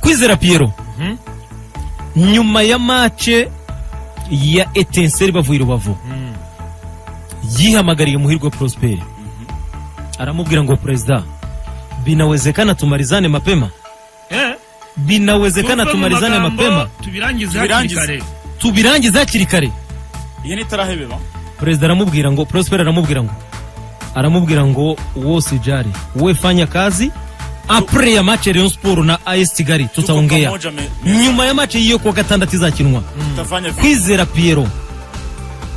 Kwizera Pierro nyuma ya match ya Etincelle bavuye Rubavu yihamagariye Muhirwe Prosper aramubwira ngo president binawezekana tumalizane mapema binawezekana tumalizane mapema tubirangiza hakiri kare yene tarahebeba president aramubwira ngo Prosper aramubwira ngo wose jari we fanya kazi après ya match Rayonsport na AS Kigali tutaongea nyuma ya match yiyo kwa gatandatu izakinwa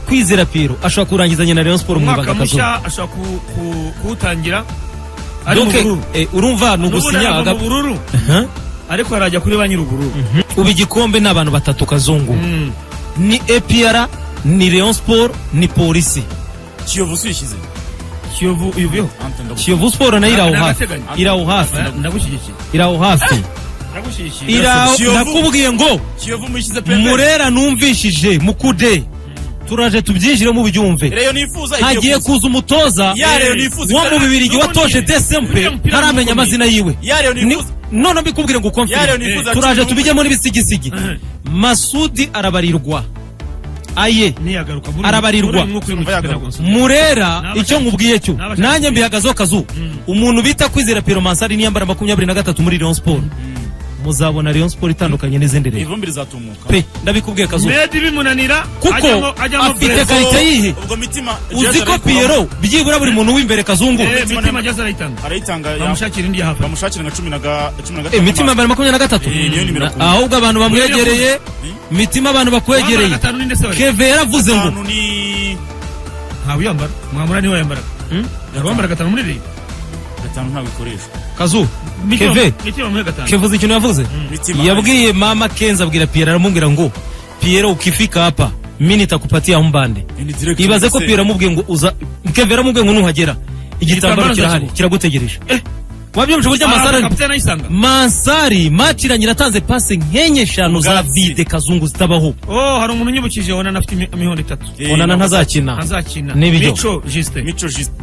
Kwizera Pierro ashaka kurangizanya na Rayonsport mu banga kazo ashaka kutangira ari mu bururu urumva nugusinya agabururu ariko arajya kuri banyirubururu ubi gikombe n'abantu batatu kazungu ni APR ni Rayonsport ni polisi Kiyovu swishize Kiyovu Sport na iraho hafi nakubwiye ngo Murera numvishije mukude turaje tubyinjire mu byumve hagiye kuza umutoza wo mu Bibirigi watoje Desempe ntaramenya amazina yiwe none mbikubwire ngo confirm turaje tubijyemo n'ibisigisigi Masudi arabarirwa aye arabarirwa Murera icyo ngubwiye cyo nanjye mbihagazeho kazu umuntu bita Kwizera Pierro Mansari niyambara 23 muri Rayonsport muzabona Rayonsport itandukanye n'izindi rero ivumbiri zatumuka pe ndabikubwiye kazu medi bimunanira kuko afite karite yihe ubwo mitima uziko Pierro byibura buri muntu w'imbere kazungu mitima jaza arayitanga bamushakira indi hafi bamushakira nka 10 mitima 23 ahubwo abantu bamwegereye mitima abantu bakwegereye Keve yaravuze ngo ntawe yambara mwamura niwe yambara yarwambara gatanu muri ri gatanu ntawe ikoresha kazu Kevuze ikintu yavuze yabwiye mama Kenza abwira Pierre aramubwira ngo Pierre ukifika hapa mimi nitakupatia umbande ibaze ko Pierre amubwiye ngo uza Keve aramubwiye ngo nuhagera igitambaro kirahari kiragutegereje wabyumvise burya Mansari match natanze passe nkenye 5 za vide kazungu zitabaho hari umuntu nyibukije ona nafite imihondo 3 ona ntazakina Mico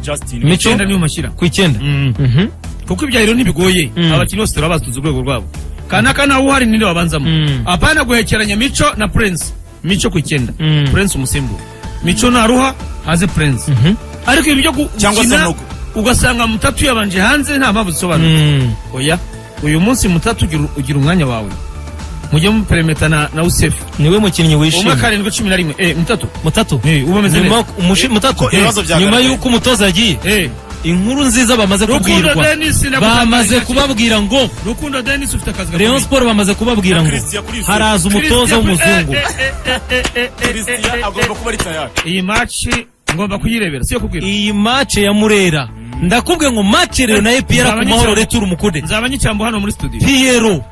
Justin Mico niyo mashyira ku 9 kuko ibyahiro ntibigoye abakinnyi bose turabastuza urwego rwabo kana uhari ninde wabanzamo apana guhekeranya Mico na Prince Mico ku 9 Prince umusimbura Mico naruha haze Prince ariko ibyo gukina ugasanga mutatu yabanje hanze nta mpamvu zisobanura oya uyu munsi mutatu ugira umwanya wawe mujye mu peremeta na Usef niwe mukinnyi wishimye 11 mutatu ubameze neza mutatu nyuma yuko umutoza yagiye inkuru nziza bamaze kubwirwa bamaze kubabwira ngo Rukundo Dennis ufite akazi Rayonsport bamaze kubabwira ngo haraza umutoza w'umuzungu Christian agomba kuba ari tayari iyi match ngomba kuyirebera siyo kubwira iyi match ya Murera ndakubwiye ngo match rero na Pierre ku mahoro retour umukude nzabanyicambo hano muri studio Pierro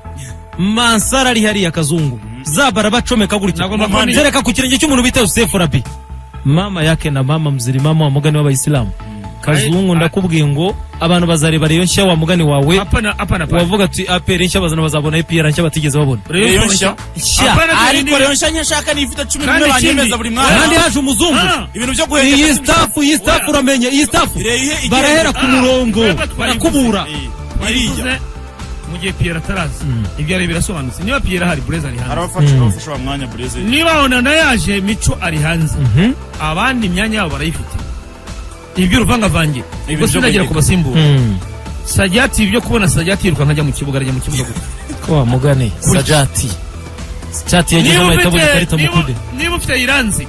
Mansara ari hari yakazungu zabara bacomeka gutya tereka ku kirenge cy'umuntu bita Yusuf Rabi mama yake na mama mziri mama wa mugani w'abayisilamu kazungu ndakubwiye ngo abantu bazareba Rayon nshya wa mugani wawe wavuga ati APR nshya bazana bazabona APR nshya batigeze babona Rayon nshya ariko Rayon nshya nyashaka ni ifite 10 miliyoni banyemeza buri mwaka kandi haje umuzungu ibintu byo guheka iyi staff uramenye iyi staff barahera ku murongo barakubura iriya mu gihe Pierre atarazi ibyo ari birasobanutse niba Pierre hari Blaze ari hanze arabafasha wa mwanya Blaze niba ona yaje Mico ari hanze abandi imyanya yabo barayifite ibyo ruvangavange ubwo sinagira kubasimbura Sajati ibyo kubona Sajati yiruka nkajya mu kibuga arajya mu kibuga kwa mugane Sajati yagize amahita mu karita mukude niba ufite iranzi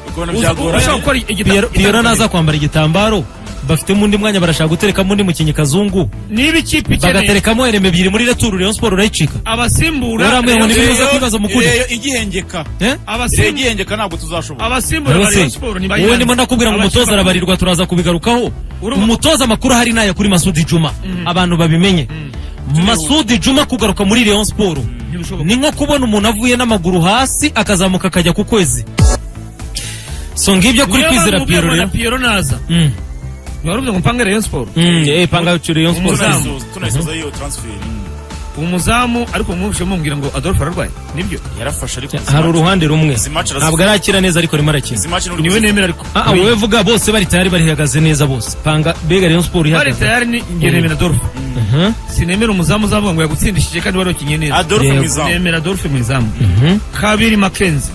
ushaka gukora igitambaro Pierre naza kwambara igitambaro bafite mundi mwanya barashaka gutereka mundi mukinyi kazungu niba ikipe ikeneye bagaterekamo ereme 2 muri retour Rayonsport urayicika abasimbura uramwe ngo nibiza kwibaza mukude igihengeka igihengeka ntabwo tuzashobora abasimbura Rayonsport ni wowe ndimo ndakubwira ngo umutoza arabarirwa turaza kubigarukaho umutoza makuru hari naya kuri Masudi Juma abantu babimenye Masudi Juma kugaruka muri Rayonsport ni nko kubona umuntu avuye n'amaguru hasi akazamuka akajya ku kwezi so ngibyo kuri Kwizera Pierro naza warubye ngo mpange Rayonsport panga Rayonsport tunayisoza iyo transfer umuzamu ariko mwumvise mumbwira ngo Adolphe ararwaye nibyo yarafasha ariko hari uruhande rumwe ntabwo arakira neza ariko arimo arakina niwe nemera ariko wowe vuga bose bari tayari barihagaze neza bose panga bega Rayonsport ihagaze bari tayari ni ngeremera Adolphe sinemera umuzamu uzavuga ngo yagutsindishije kandi wari ukinye neza. Nemera Adolphe mu izamu. Kabiri Mackenzie.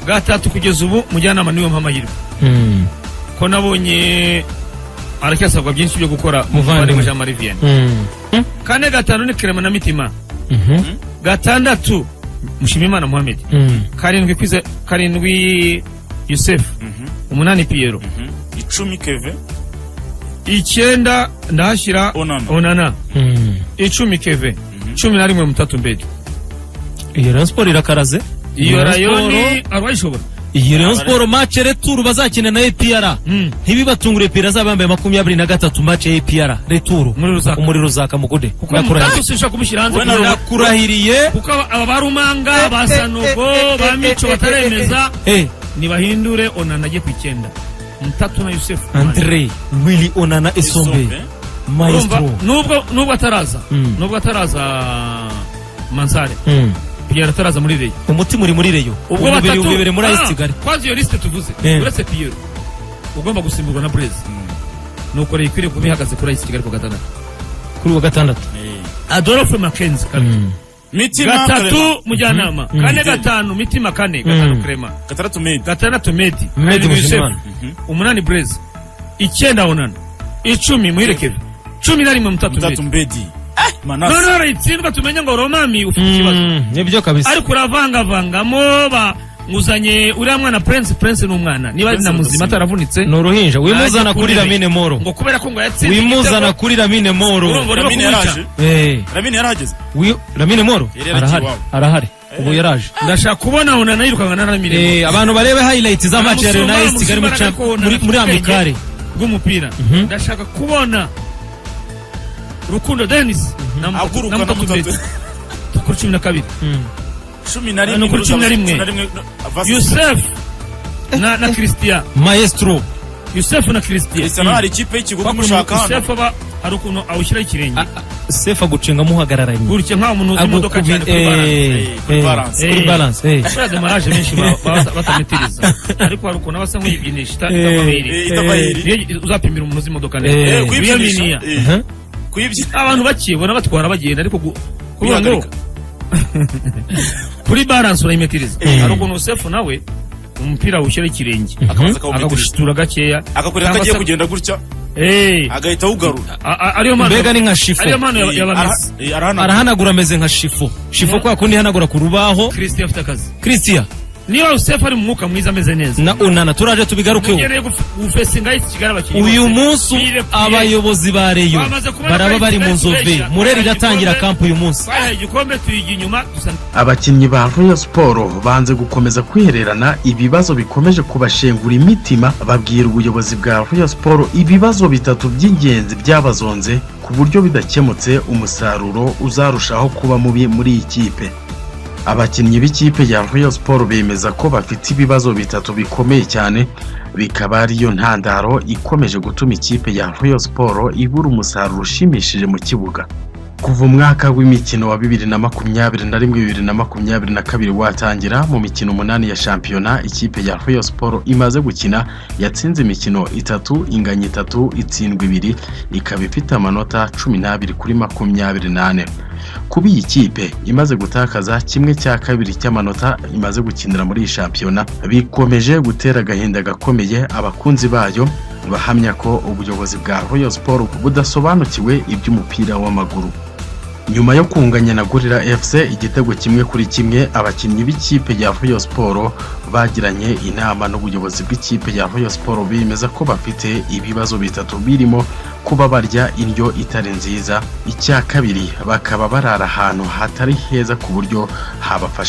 Gatatu kugeza ubu mujyanama niwe mpamahirwe. Ko nabonye aracyasabwa byinshi byo gukora muvandimwe Jean Marie Vianney. Kane gatanu ni Clement na Mitima. Gatandatu Mushimimana Mohamed. Karindwi Youssef. Umunani Pierro. 10 Kevin. 9 ndahashyira Onana. 10 Kevin. 11 Mutatu Mbedi. Iyo Rayonsport irakaraze. Iyo Rayoni arwayishobora. Iyi Rayonsport match retour bazakina na APR. Ntibibatungure APR azabambaye 23 match ya APR retour muri Ruzaka mugude. Nakurahiriye kumushyira hanze. Nakurahiriye kuko abarumanga basanogo bamico bataremeza nibahindure Onana agiye kwikenda. Mutatu na Youssef Andre Willy Onana Esombe maestro nubwo ataraza Mansare Pierre ataraza muri Reyo umutima uri muri Reyo ubwo batatu bibere muri Kigali kwazi iyo liste tuvuze uretse Pierre ugomba gusimburwa na Blaise nuko Reyo ikwiriye kubihagaze kuri Kigali ku gatandatu kuri wa gatandatu Adolphe Mackenzie Mitima gatatu mujyanama kane gatanu Mitima kane gatanu Clement gatandatu Medi umunani Blaise 9 Onana 10 Muhirekeve 11 Mutatu Mbedi no itsindwa tumenye ngo Romami ufite ikibazo nibyo kabisa ariko uravangavangamo nguzanye uriya mwana Prince n'umwana niba ari na muzima ataravunitse no ruhinja wimuzana kuri Lamine Moro ngo kubera ko ngo yatsinze wimuzana kuri Lamine Moro Lamine yarageze Lamine Moro arahari ubu yaraje ndashaka kubona Onana yirukanga na Lamine abantu barebe highlights za match ya Real Kigali muri amikare bw'umupira ndashaka kubona Rukundo Dennis na Mutatu kuri 12 11 Youssef na Christian maestro Youssef na Christian isa hari ikipe y'ikigugu mushaka hano Youssef aba hari ukuntu awushyira ikirenge Sefa gucenga muhagararanye gutya nka umuntu uzi imodoka cyane kuri balance Shade maraje menshi batametiriza ariko hari ukuntu abasa nk'uyibyinisha itabahiri uzapimira umuntu uzi imodoka neza kuyibyinisha abantu bakibona batwara bagenda ariko kuvuga ngo kuri balance urayimetiriza hari ukuntu Youssef nawe umupira ushyira ikirenge akagushitura gakeya akakureka kagiye kugenda gutya agahita awugarura ariyo mpano mbega ni nka shifo arahanagura ameze nka shifo kwa kundi hanagura ku rubaho Christian afite akazi Christian niba Youssef ari mu mwuka mwiza ameze neza na Onana turaje tubigarukeho uyu munsi abayobozi ba Reyo baraba bari mu nzove Mureri iratangira kampu uyu munsi abakinnyi ba Rayonsport banze gukomeza kwihererana ibibazo bikomeje kubashengura imitima babwira ubuyobozi bwa Rayonsport ibibazo bitatu by'ingenzi byabazonze ku buryo bidakemutse umusaruro uzarushaho kuba mubi muri iyi kipe. Abakinnyi b'ikipe ya Rayonsport bemeza ko bafite ibibazo bitatu bikomeye cyane bikaba ariyo ntandaro ikomeje gutuma ikipe ya Rayonsport ibura umusaruro ushimishije mu kibuga. Kuva umwaka w'imikino wa 2021-2022 watangira mu mikino 8 ya shampiyona ikipe ya Rayonsport imaze gukina yatsinze imikino 3 inganya 3 itsindwa 2 ikaba ifite amanota 12 kuri 28. Kuba iyi kipe imaze gutakaza kimwe cya kabiri cy'amanota imaze gukinira muri iyi shampiyona bikomeje gutera agahinda gakomeye abakunzi bayo bahamya ko ubuyobozi bwa Rayonsport budasobanukiwe iby'umupira w'amaguru. Nyuma yo kunganya na Gorilla FC igitego kimwe kuri kimwe abakinnyi b'ikipe ya Rayonsport bagiranye inama n'ubuyobozi bw'ikipe ya Rayonsport bemeza ko bafite ibibazo bitatu birimo kuba barya indyo itari nziza, icya kabiri bakaba barara ahantu hatari heza ku buryo habafasha